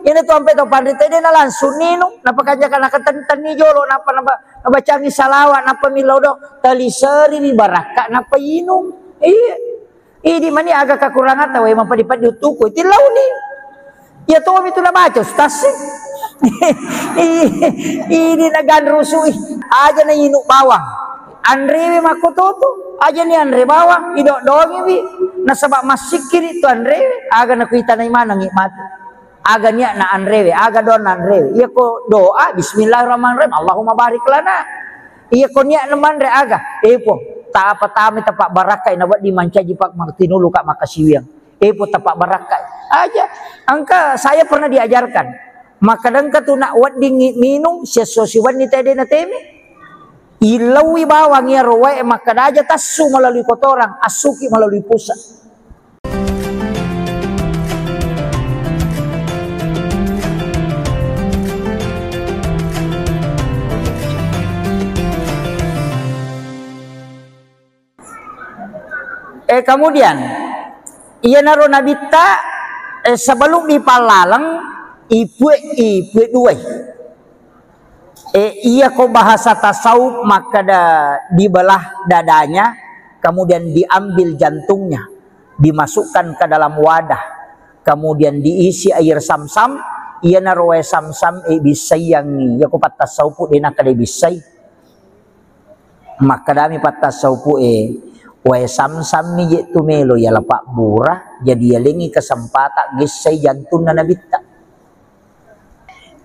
Ini tu sampai tu pandai tadi na langsung nino, napa kaja kana ketentan ni jolo, napa baca mi salawat, napa mi lodo, tali seri mi baraka, napa inum. Iya, ini mani agak kekurangan tahu emang padi tuku, itu lau ni. Ya tu itu na baca stasi. Ini nagan rusui, aja na inuk bawang. Andre makototo, aja ni Andre bawang, idok dongi bi. Nasabak masikir itu Andre, aga na kuita na imana ngikmati. Aga niat na Andre, aga doa na Andre. Iya ko doa bismillahirrahmanirrahim, Allahumma barik lana. Iya ko niat na mandre aga. Po ta apa tami tapak barakai na buat dimancaji pak martinulu kak makasiwiang. Po tapak barakai. Aja. Angka saya pernah diajarkan. Maka dengka tu nak wat dingin minum sesuatu ni tadi na temi. Ilawi bawang ya roe maka aja tasu melalui kotoran, asuki melalui pusat. Kemudian ia naro nabita sebelum dipalalang ibu dua. Ia ko bahasa tasawuf maka dibelah dadanya, kemudian diambil jantungnya, dimasukkan ke dalam wadah, kemudian diisi air sam-sam. Ia naro sam-sam bisai yang ni, ia ko patasawuf dina kada bisai. Maka dami patasawuf sam-sam ni je tu melo ya lapak burah jadi ya lengi kesempatan gisai jantung na nabita.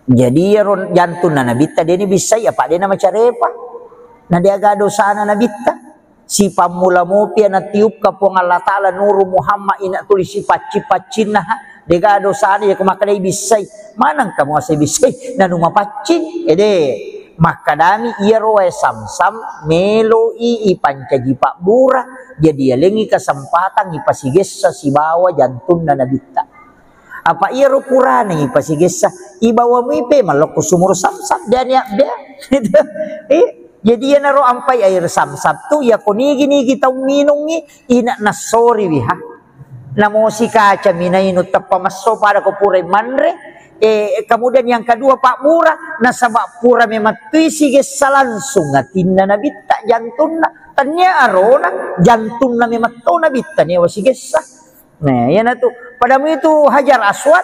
Jadi ya jantung na nabita dia ni bisa ya pak dia nama carepa. Na dia gado sana nabita. Si pamula mopi na tiup kapong Allah Ta'ala nuru Muhammad ina tulis si paci-pacin na dia gado sana ya kumakadai bisai. Manang kamu asay bisai na numapacin. Maka dami ia roe sam-sam melo pancaji pak burah jadi lengi kesempatan ipasigesa si bawa jantung na nabita. Apa ia ro purane ipasigesa ibawa mipe maloko sumur sam-sam dan ya dia. Jadi ia naro ampai air sam-sam tu ya konigi tau minungi ina nasori wiha. Namo si kaca minainu tapamaso pada ko pure manre. Kemudian yang kedua pak murah nasabak pura memang tuisi gesa langsung ngatinna nabita jantungna tanya arona jantungna memang tau nabita nih wasi gesa. Nah ya tu padamu itu hajar aswad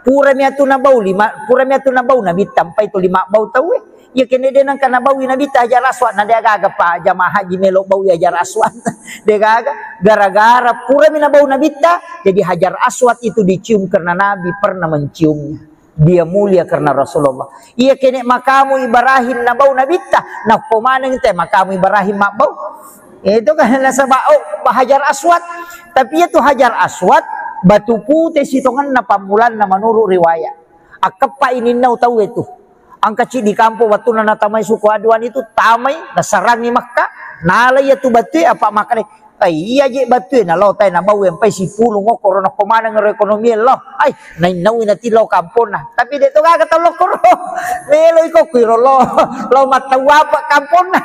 pura miatu nabau nabita sampai itu 5 bau tahu ya kene denang kana bau nabita hajar aswad na dia gaga pak jamaah haji melo bau hajar aswad dia gaga gara-gara pura minabau nabita jadi hajar aswad itu dicium karena Nabi pernah menciumnya. Dia mulia karena Rasulullah. Ia kene makamu Ibrahim nabau nabita. Nah komana kita makamu Ibrahim mabau. Itu kan nasabau hajar aswad. Tapi itu hajar aswad batu putih sitongan na pamulan na menurut riwayat. Akapa ini nau tahu itu. Angka di kampung waktu na natamay suku aduan itu tamay nasarang ni Makkah. Nalay itu batu apa makane. Iya je batu na lo tay na bau yang pai si pulong ko corona komana ng ekonomi lo ay nainawi na tilaw kampon na tapi dito ga katalo ko melo ko kuiro lo matawa pa kampon na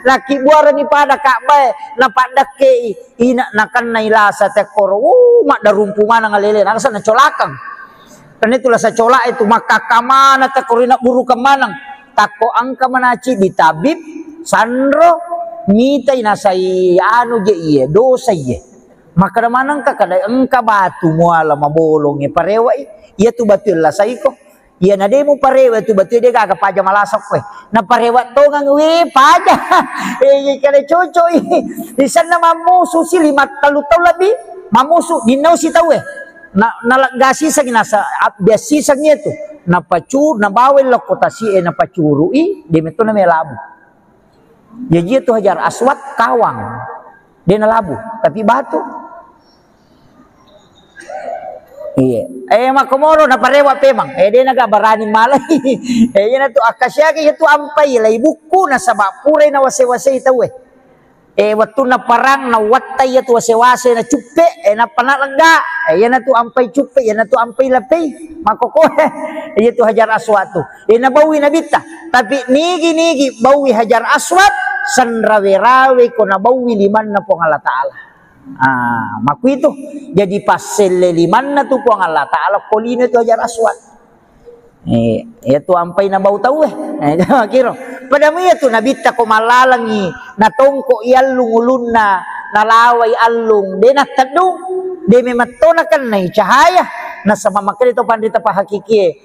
laki buara ni pada kakbay na padake ina nakan nailasa te koro mak darumpu mana ngalele nang sana colakang kan itulah sa cola itu maka kamana te korina buru kemanang tako angka manaci di tabib sandro mitai nasai anu je iya dosa iya maka manang ka kada engka batu muala mabolong e parewa iya tu batu la sai ko iya na demo parewa tu batu dia ka paja malasok we na parewa to ngang we paja kada coco di sana mamusu si 5 talu lebih mamusu dinau si tahu na nalagasi sa ginasa biasi sa niya to na pacur na bawel lo kotasi na pacuru demeto na melabu. Jadi itu hajar aswad kawang dia labu tapi batu iya makomoro na parewa pemang dia naga barani malay na tu akasya kaya tu ampay lay buku na sabak puray na wase-wase itaw waktu na parang na watay tu wase-wase na cupe na panalaga na tu ampay cupe na tu ampay lapay makoko itu hajar aswad tu nabawi nabita tapi nigi bawi hajar aswad sanrawe-rawe ko nabawi liman na po Allah Ta'ala maku itu jadi pasel liman na tu po Allah Ta'ala kolino itu hajar aswad Itu ampai na bau tahu kiro pada mo itu nabita ko malalangi natongko ialung ulun na nalaway alung de natadung de mematonakan na cahaya na sa mamakil ito pandita pa hakiki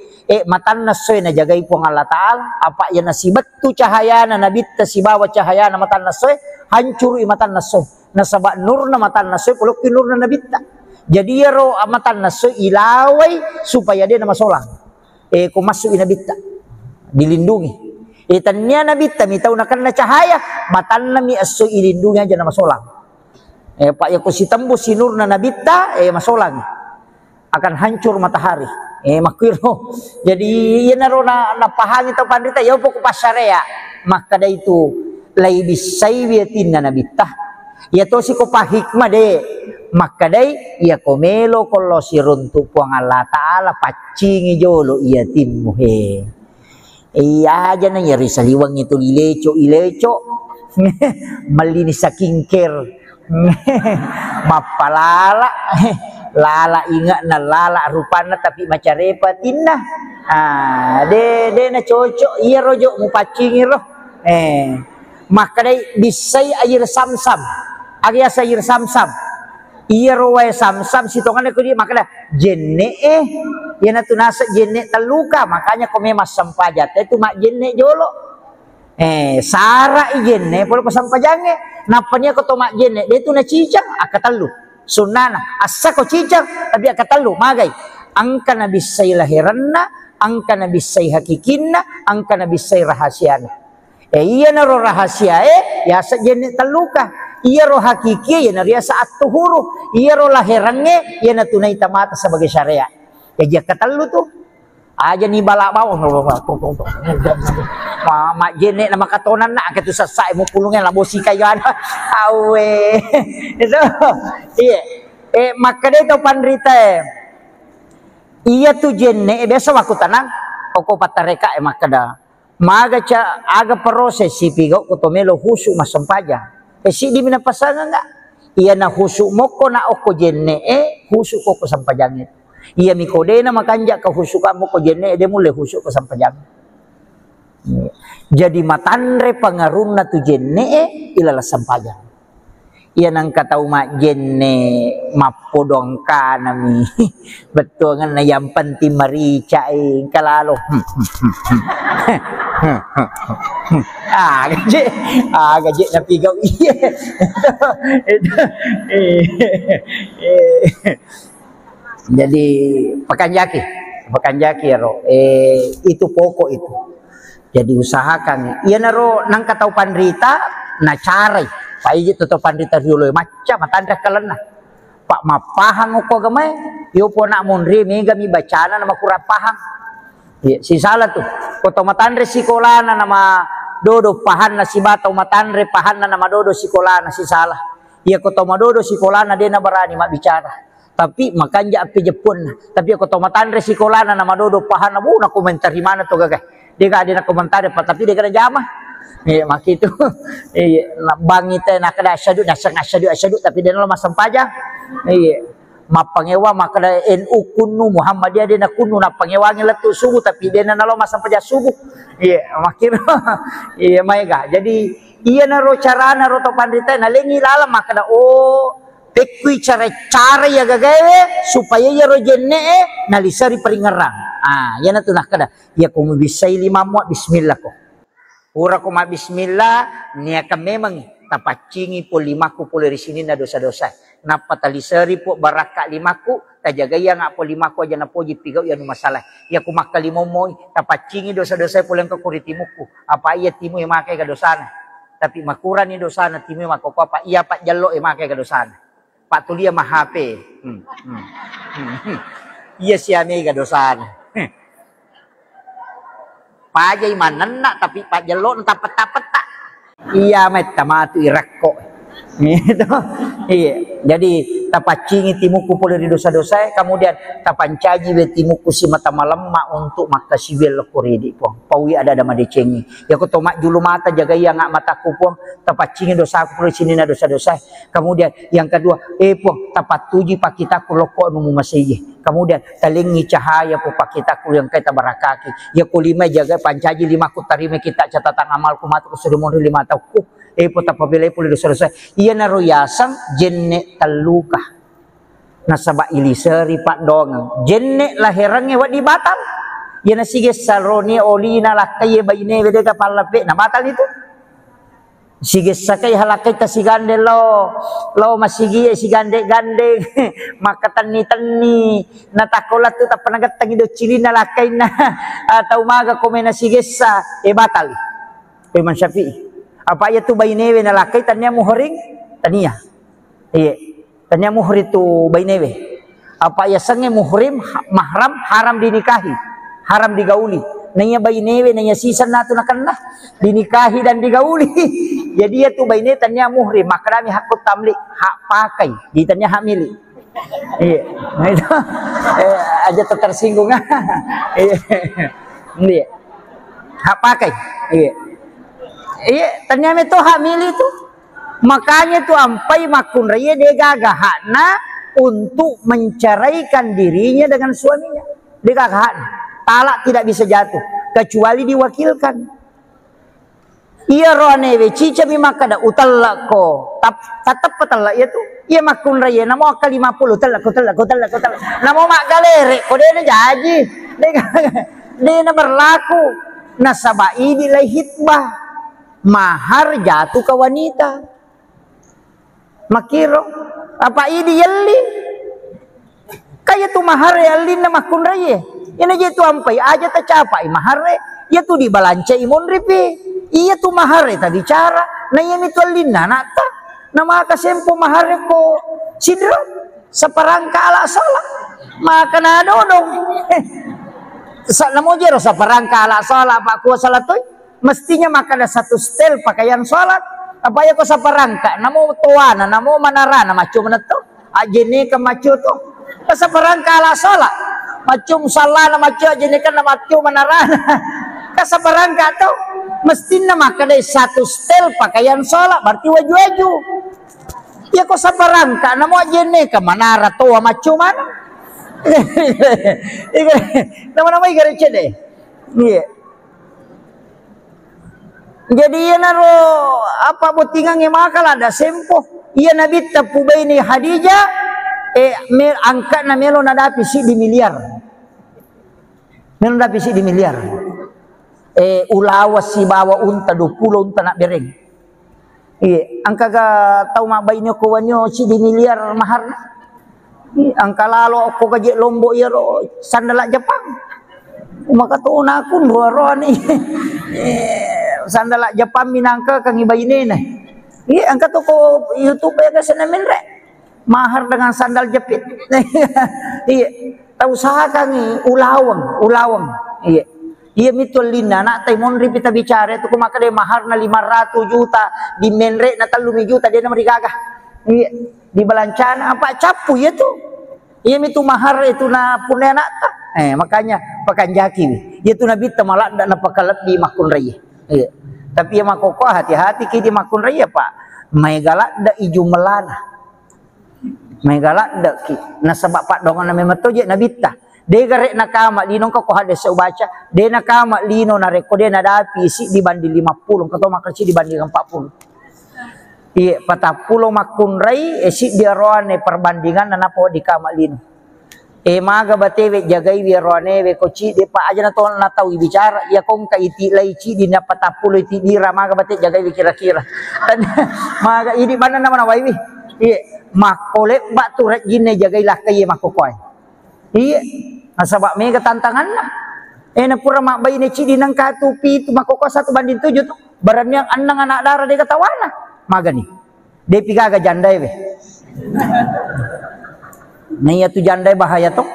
matan na soy na jagay po ng Allah Ta'ala apa yan na si batu cahaya na nabita si bawa cahaya na matan na soy hancur matan na soy na saba nur na matan na soy pulok nur na nabita jadi yaro amatan na soy ilaway supaya dia na masolang kung masuk inabita dilindungi tanya nabita mitaw na kan na cahaya matan na mi aso ilindungi aja na masolang pak ya ko si tembus sinur na nabita masolang akan hancur matahari makwiro jadi yan naro na napahangin to pandita yaw po ko pasarea maka da itu lay bisay biyatin na nabita ya to si ko pahikma de maka day iya komelo kalau si runtuh puang Allah Ta'ala pacingi jolo iya timmu iya aja na yari saliwang itu ileco malinis sa kingker mapalala lala ingat na lala rupana tapi macarepatin na de na cocok iya rojo mu pacingi roh maka day bisay air samsam agya sa air samsam iya rawai samsam sitongan ko di makanya jenne yan na tunasa jenne taluka makanya kome mas sampajat itu mak jenne jolo sara jenne polo pasampajange napanya ko to mak jenne dia tu na cicang akatalu sunana asa ko cicang tapi akatalu magay angka na bisay lahiranna angka na bisay hakikinna angka na bisay rahasiana iya na ro rahasia ya sa jenne taluka iya roh hakiki ya naria saat tuhuru iya roh lahirannya ya natunay tamata sebagai syariat ya dia katalu tuh aja nih balak bawah mama jene nama katonan nak ketu sasai mo pulungnya labosi kayan awe itu iya maka dito pandrita iya tuh jene biasa waktu tanang oko patareka maka da maga cha aga proses si pigo kutomelo husu masampaja si di mina pasangan enggak iya na husu moko na oko jenne husu ko sampajangit iya mikode na makanja ka husu ka moko jenne de mule husu ko sampajang jadi matanre pangarun na tu jenne ilala sampajang iya nang katau mak jenne mapodong ka nami betul ngan na yampan ti marica kalalo gaji na pigaw iya jadi pakanjaki ro itu pokok itu jadi usahakan iya naro nang katau pandrita na carai pai itu to pandrita dulu macam matandra kalena pak mapahang ko gamay yo po na monri mega mi bacana na makura pahang si salah tuh koto matandre sikolana nama dodo pahan na si bataw matandre pahan na nama dodo sikolana si salah iya koto madodo sikolana dia na barani mak bicara tapi makanya api Jepun tapi koto matandre sikolana nama dodo pahan na na komentar di mana tuh gagah dia gak ada na komentar tapi dia kena jamah mak itu bangite na kada asyadu tapi dia na masam pajang mapangewa makada NU kunu Muhammadiyah dia na kunu na pangewangi letu subuh tapi dia na nalo masam paja subuh makin maiga jadi iya na ro carana ro to pandita na lengi lala makada tekui cara ya gagawe supaya ya ro jenne nalisari peringarang ya na tunah kada ya ko bisay lima mo bismillah ko ura ko ma bismillah niya ka memang tapacingi po limaku po dari sini na dosa-dosa napatalisari po baraka limaku tajagaya nga po limaku aja na po jipigaw yan masalah ya kumakalimo mo tapacingi dosa-dosa po lang kakuritimuku apa iya timo yung makay kadosana tapi makura ni dosana timo yung makokwa iya pa jalo yung makay kadosana patulia mahape iya siya may kadosana pajay manana tapi pa jalo tapat-tapat iya may tamatu irakko Gitu. Iya. Jadi tapacingi timuku pulih di dosa-dosa, kemudian tapancaji we timuku si mata malam ma untuk mata sibil kuridi po. Pawi ada madecengi. Ya ko tomak julu mata jaga ya ngak mataku po tapacingi dosa aku pulih sini na dosa-dosa. Kemudian yang kedua, po tapatuji pakitaku loko numu masih. Kemudian talingi cahaya po pakitaku yang kita barakaki. Ya kulima jaga pancaji lima ku tarime kita catatan amalku matu kesudah 5 tahun. Pota pabila puli dosa-dosa iya naruyasang jenne taluka nasaba iliseri pak dongang jenne lahirannya wat di batal iya nasige salroni olina lakai bayine wede kapal pe na batal itu sige sakai halakai ta sigande lo masigi sigande gande maka tani natakola tu tapanagat tangido cilina lakai na atau maga komena sige sa batal Imam Syafi'i. Apa ya tu bainewe na lakay tanya muhring tania. Iya. Tanya muhri tu bainewe. Apa ya sange muhrim mahram haram dinikahi, haram digauli. Nanya bainewe nanya sisan nato nakanlah dinikahi dan digauli. Jadi ya tu baine tanya muhrim maka kami hak tamlik, hak pakai, ditanya hak milik. Iya. Nah itu aja tersinggung. Iya. Iya. Hak pakai. Iya. Iya, ternyata itu hamil itu. Makanya tuh ampai makun raya dia gagahana untuk menceraikan dirinya dengan suaminya. Dia gagahana. Talak tidak bisa jatuh kecuali diwakilkan. Iya rohane we cica maka da utallak ko. Tetap petalak ya tuh. Iya makun raya namo akal 50 talak. Namo mak galere ko dia na jaji. Dia na berlaku. Nasabai dilai hitbah. Mahar jatuh ke wanita makiro apa ini yalli kayak tu mahar yalli na makun raya ini aja tu ampai aja tercapai mahar ya tu dibalance imun ripi iya tu mahar ta bicara na yan itu alina nata na maka sempo mahar ko sidro saparangka ala salah maka na dodong sa namo jero saparangka ala salah pak ko salatoy mestinya maka ada satu stel pakaian sholat apa ya kau saparangka namo tuana namo manarana macu meneto ajene ke macu to saparangka ala sholat macum salah na macu ajene kan macu manarana kasaparangka to mestinya maka ada satu stel pakaian sholat berarti waju-waju ya kau saparangka namo ajene ke manara to macu mana nama-nama igare deh iya. Jadi ia naro apa botingan yang makal ada sempo. Ia nabi tapu baini Hadijah angkat na melo nadapi si di miliar. Melo nadapi si di miliar. Ulawas si bawa unta 20 unta nak bereng. Angka ga tau mak bainyo ko wanyo si di miliar mahar. Angka lalo ko gaje lombok ya ro sandalak Jepang. Maka tu nakun ro ni. Sandalak Jepang minangka kang ibaine nah. Iya angkat toko YouTube ya kesana menrek. Mahar dengan sandal jepit. Iya. Tahu usaha kang ulawang. Iya. Iya mitul lina nak taimon ripita bicara tu maka dia mahar na 500 juta di menrek na 3 juta dia na merigagah. Iya. Di balancana apa capu ya tu. Iya mitu mahar itu na punya nak ta. Makanya pakanjaki. Dia tu nabi tamalak dak na pakalat di makun raya. Iya. Tapi ya makoko hati-hati kini makun raya pak. May galak da iju melana. May galak da ki. Nasabak pak dongan na memato je nabita. De garek nakama lino ko hade sa ubaca. De nakama lino na reko de nadapi si dibanding 50 kato makasi dibanding 40. Iya 40 makun rai si dia roane perbandingan na po di kama lino. Maga batewe jagai wirone we koci de pa aja na to na tahu bicara ya kong kaiti laici di na 40 iti dira maga bate jagai kira-kira. Maga ini mana nama waiwi. Iya makole batu rek jine jagai lah kaye makokoy. Iya nasabak mega tantangan lah. Na pura mak bayi ne ci di nang katupi tu makoko 1 banding 7 tu. Baran yang anang anak darah de katawana. Maga ni. De pigaga jandai we. Nih ya tu jandai bahaya tuh.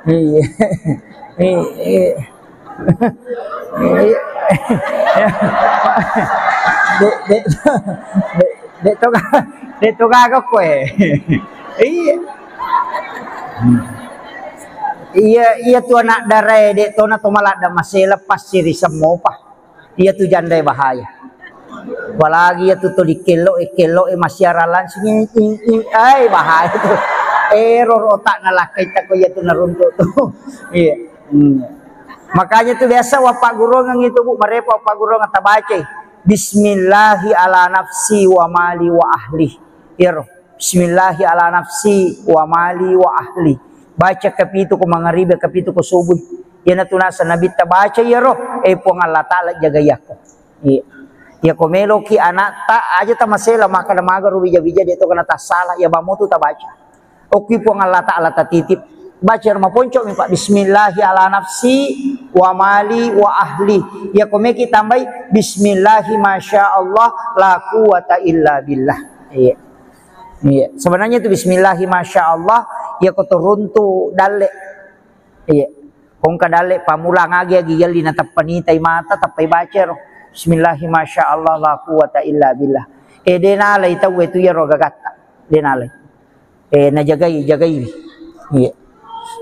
Iya. Dito gago ko eh. Iya tu anak darai dito na tumalak da masela pasiri semua pa. Iya tu jandai bahaya. Walagi ya tu dikelo masyaralan sini ay bahaya tu. Error otak nalakay ta ko ya tu narunto tu. Iya. Makanya tu biasa wapak guru ngang itu bu marepa wapak guru ngang tabace. Bismillahi ala nafsi wa mali wa ahli. Iro. Bismillahi ala nafsi wa mali wa ahli. Baca kapitu ko mangaribe kapitu ko subuh. Yan na tunasa nabi tabaca iro. Po nga Allah Ta'ala jagaya ko. Ya komelo ki anak ta aja ta masela maka na magaru bija-bija dito kana ta salah ya bamoto tabaca. Oki po nga Allah Ta'ala tatitip. Baca rumah ponco mi Pak. Bismillahi ala nafsi wa mali wa ahli. Ya komeki tambai bismillahi masyaallah la quwata illa billah. Iya. Iya, sebenarnya itu bismillahi masyaallah ya ko turuntu dalle. Iya. Kung kadale pamulang agi yali na tapanitay mata tapay baca ro. Bismillahi masyaallah la quwata illa billah. Denalay taw itu ya ro gagatta. Denalay. Najagay. Iya.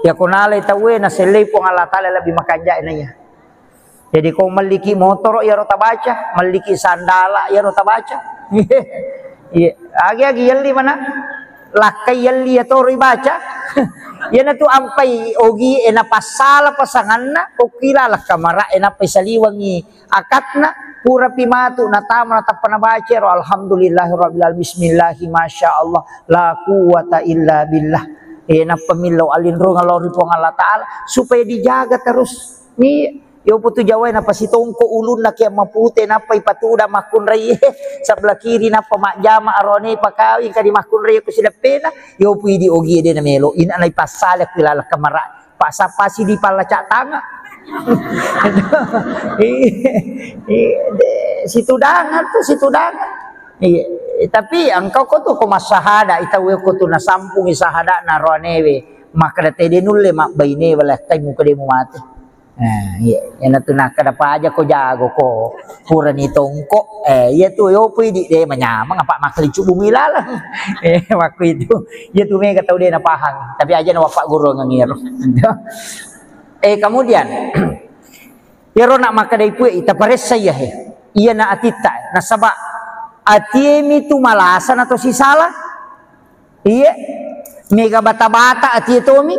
Ya kunalay tawe na selay po Allah Ta'ala lebih makanja na ya. Jadi kung maliki motor ya ro tabaca, maliki sandala ya ro tabaca. Iya, agi yalli mana? Lakay yalli ya to ro baca. Yan na to ampay ogi ena pasala pasanganna o kilala kamara ena pasaliwangi akatna pura pimatu na tama na tapanabaca ro alhamdulillahirabbil alamin bismillahi masyaallah la quwata illa billah. Na pemilau alindro ngalori po Allah Ta'ala supaya dijaga terus ni yo putu jawai na pasitongko ulun na kaya mapute na pa ipatuda makun ray sebelah kiri na pamakjama arone pakawi kadi makun ray ko sila pena yo pwede ogi de na melo ina na ipasala kilala kamara pasapasi di palacak tanga situ dangan. Tapi angkau ko to kumasahada itawe ko to nasampung isahada na roanewe maka dete nulle mak baine wala tay mo kade mo mate. Yan to na kada pa aja ko jago ko pura ni tongko iya tu yo pwede de manyamang apa maklicu bumila lang waktu itu ya tu me katau de na pahang tapi aja na wapak guru ngangiro. Kemudian yaro nak maka dai pu ita pares saya iya na atita nasaba atiemi tu malasan atau si salah iya mega bata-bata ati tomi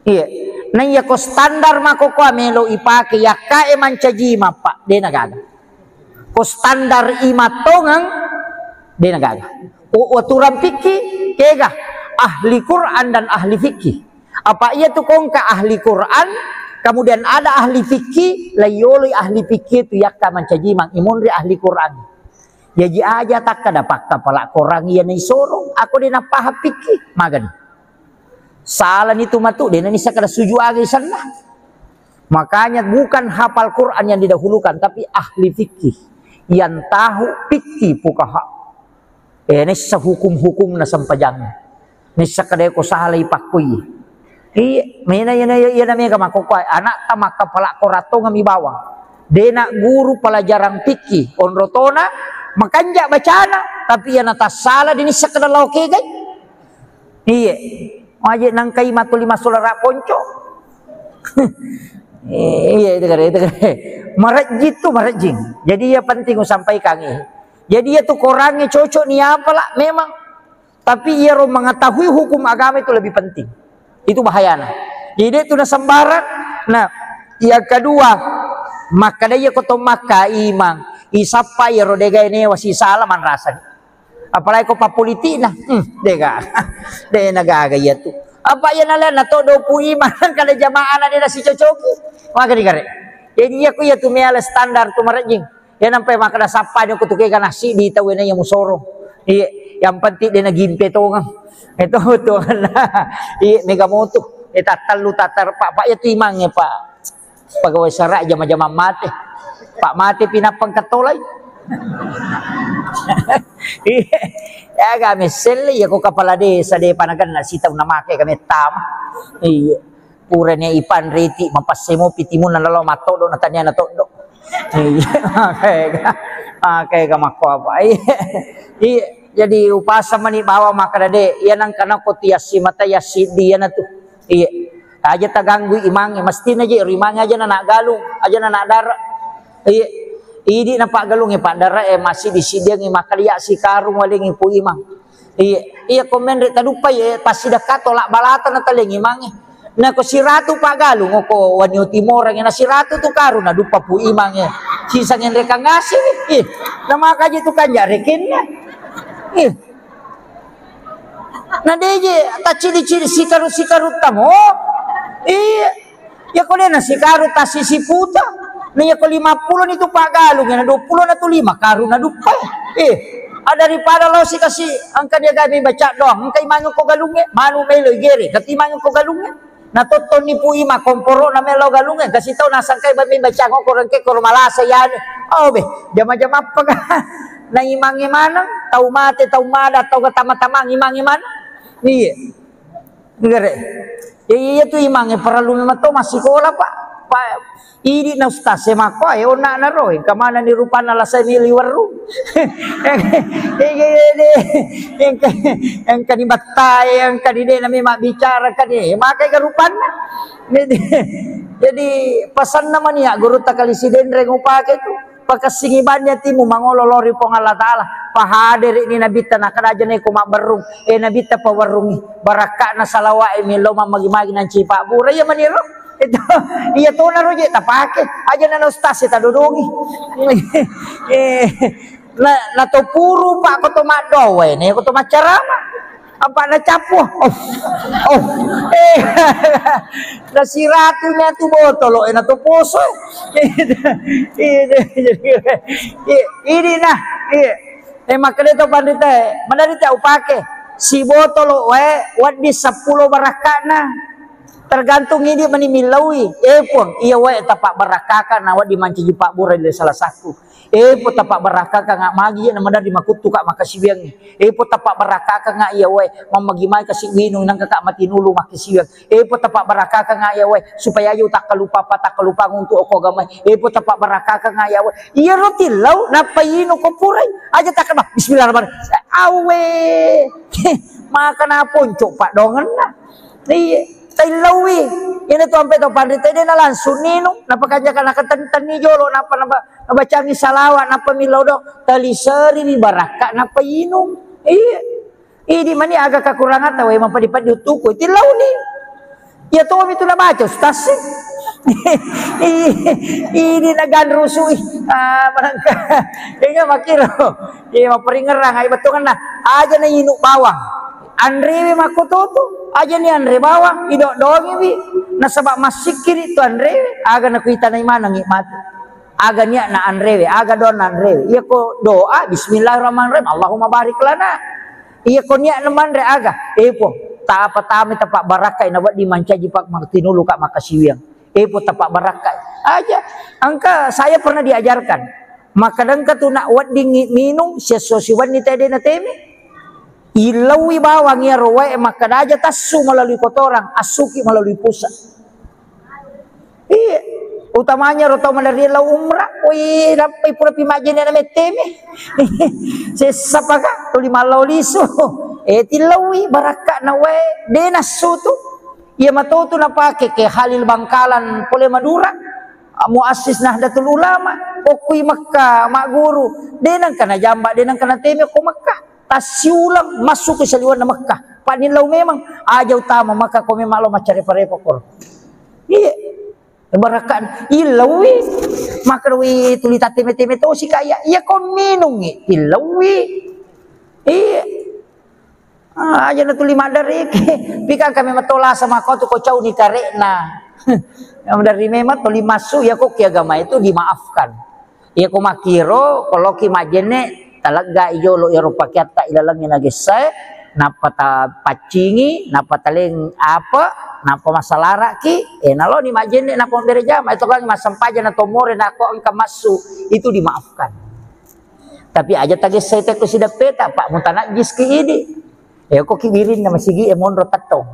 iya na iya ko standar mako ko melo ipake yakka mancaji mapa de nagaga ko standar imatongang de nagaga o aturan fikih kega ahli Quran dan ahli fikih apa iya tu kongka ahli Quran kemudian ada ahli fikih layoli ahli fikih tu yakka mancaji mang imunri ahli Quran. Jadi aja tak kada pakka palak korang iya na isorong aku dina paha pikir magan salah itu matu dina nisa kada suju agi sana. Makanya bukan hafal Quran yang didahulukan tapi ahli fikih yang tahu fikih pukaha nisa hukum-hukum na sampajang nisa kada ko salah ipakui iya namanya kamakokway anak tamaka palak korato ngami bawang dena guru pelajaran fikih onrotona makanja bacana tapi yana tasala dini sakadalau kegay iya aja nang kay matuli masulara ponco iya itu marajit tu marajing jadi ya penting sampaikan jadi ya tu korangnya cocok ni apalah memang tapi ia mengetahui hukum agama itu lebih penting itu bahayana jadi itu na sembarang. Nah yang kedua maka dia koto maka imang isapa ya rodega ini wasi salah man rasa apalagi ko papolitik nah dega de nagaga ya tu apa ya nalan na todo puiman kada jamaah na si cocoki maka digare jadi aku ya tu meala standar tu marajing ya nampai maka sapa dia kutuke kana si di tawena yang musoro iya yang penting dia nagimpe to nga itu tu iya mega moto talu tatar pak ya tu imangnya pak pegawai syara jama-jama mate Pak mati pinapang katolay. Ya kami seli ya ko kapala desa de panagan na sitaw na make kami tama. Iya. Pura niya ipan riti mapasemo pitimun na lalaw matodo na tanya na todo. Iya. Kayak gamako apa. Jadi upasa mani bawa maka dade iya nang kana ko tiasi mata yasi dia na tu. Iya. Aja taganggu imang mesti na je rimang aja na galung, aja na dara. Iya. Idi na pak galung pak dara masih di sidiang maka dia si karung waling ipu imang. Iya. Iya komen re tadupai pasti dekat tolak balatan na taling imang. Na ko si ratu pak galung ko wanyo timor na si ratu tu karun na dupa pu imang sisa ngin reka ngasih. Ih. Na maka je tu kanja rekennya. Na deje ta ciri-ciri sikaru tamo. Iya. Ya ko na sikaru ta sisiputa. Na ya ko 50 itu pak galung na 20 na tu 5 karu na dupa. Daripada lo si kasi angka dia gabi baca doang. Angka imanyo ko galungnya, manu melo gere, katimanyo ko galungnya. Na toton ni pu ima komporo na melo galungnya. Kasi tau nasangkay ba may baca ko korangke ko malasa yan. Oh be, jama-jama pa ka. Na imangi manang, tau mate, tau mada, tau katama-tama, imangi manang. Iya. Ngere. Iya tu imangi perlu memang to masih sekolah pak. Ini na ustaz semako ayo na roy kamana ni rupa na lasay ni liwaru. Yang kanibatay yang kanide na may mabicara kani makay garupan. Jadi pesan naman niya guru takalisiden reng upake tu pakasingibannya timu mangololori pong Allah Ta'ala pahadir ini nabita na kadaja na kumak berung nabita pawarungi baraka na salawa milo mamagi-magi ng cipa bura ya maniro itu iya to na roje tapake aja na ustaz ta dudungi na to puru pak ko to madowe ne ko to macarama apa na capo na siratunya tu botolo na to poso ini nah makanya to pandita mandarita upake si botolo wadi 10 barakana tergantung ini menimilawi pun iya tapak barakaka nawa di manci pak burai dari salah satu pun tapak barakaka ngak magi na madar di makutu kak makasibiang pun tapak barakaka ngak iya mamagimay kasih binung nang kakak mati nulu makasibiang pun tapak barakaka ngak iya supaya ayo tak kalupa untuk oko gamay pun tapak barakaka ngak iya rotilaw napayino ko puray aja tak ba bismillahirrahmanirrahim awe maka na ponco pak dongan na iya tailawi ini tu sampai tu pandai tadi na langsung nino napa kaja kana ketentan ni jolo napa bacangi salawat napa milodo taliseri ni baraka napa inum di mani agak kekurangan tahu emang padi utuku tilau ni ya tu itu na baca ustaz ini nagan rusui barangka ingat makiro maperingerang ay betungan na aja na inuk bawang Andre makototo aja ni Andre bawang idok doang ibi nasabak masikir itu Andre aga nakuita na imana ngikmat aga niya na Andre aga doon na Andre iya ko doa bismillahirrahmanirrahim Allahumma barik lana iya ko niya naman re aga po taapa-tami tapak barakai na di mancaji pak tinulu kak makasiwiang po tapak barakai aja angka saya pernah diajarkan maka dangka tu nak wat dingin minum sesuatu ni tadi na teme ilawi bawang ya roe maka aja tasu melalui kotoran asuki melalui pusat utamanya roto dari la umrah dapat pura pimajen na meteme sesapaka tuli malau liso tilawi baraka na denasu tu ia matoto na pake ke Halil Bangkalan pole Madura muassis Nahdlatul Ulama okui Makkah mak guru denang kana jamba denang kana teme ko Makkah tasiulang masuk ke saliwan na Makkah panilaw memang aja utama maka ko memang lo macare-parepo kor iya barakan ilawi maka wi tulita teme-teme to si kaya iya ko minung ilawi iya aja na tuli madari pikan kami matola sama ko to ko cau ni karena yang dari memang tuli masuk ya ko kiagama itu dimaafkan iya ko makiro kalau ki majene talaga ijolo Eropa kita ilalang yang nagesay napa ta pacingi napa taling apa napa masalara ki nalo ni majene napa berjama itu kan masampaja na tomore na ko angka masu itu dimaafkan tapi aja tagesay te ko sida peta pak mutana jiski ini ko kibirin na masigi monro tatong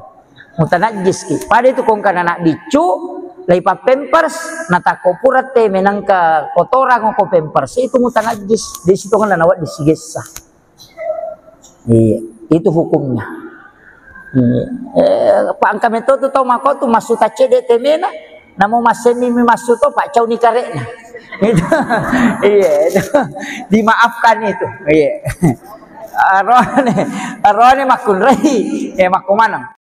mutana jiski pada itu kong kana nak bicu Laipa pampers natako purat te menang ka kotoran ko pampers itu mutang najis di situ kan nawat disigesa. Iya, itu hukumnya. Pak kami tu tahu mako tu masuk tacede temena namo masemi masuk tu pak cau ni karekna. Itu iya itu dimaafkan itu. Iya. Arone makun rai makumanang.